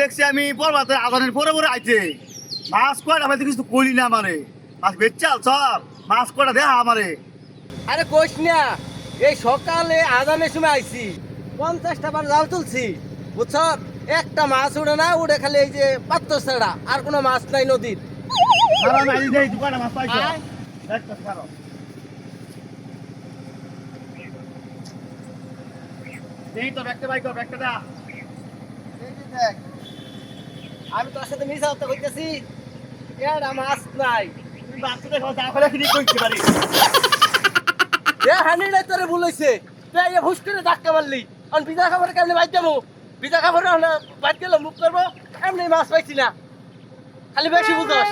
দেখছি আমি পর্বতে আদানের পরে পরে আইছে মাছ কয়টা ভাই কিছু করি না আমারে মাছ বেচাল সব মাছ কয়টা দেখা আমারে। আরে কইস না, এই সকালে আজানের সময় আইছি, 50টা বার জাল তুলছি, বুঝছ? একটা মাছ উঠে না, উঠে খালি এই যে পাত্র ছাড়া, আর কোনো মাছ নাই নদীর। খারাপ আমি আইছি দেই দোকানে মাছ পাইছো আয়। একটা খারাপ এই তো একটা বাইক একটা দা এই যে দেখ, আমি তোর সাথে মিশা হতে কইতেছি, এটা মাছ নাই। তুমি বাচ্চা দেখো যা ফেলে কি কইতে পারি। এ হানি নাই তোরে ভুলাইছে, তুই এই হুশ করে ধাক্কা মারলি, আর বিজা খাবার কেমনে বাইর যাবো? বিজা খাবার না বাইর গেলে মুখ করবো, এমনি মাছ পাইছি না, খালি বেশি বুঝস।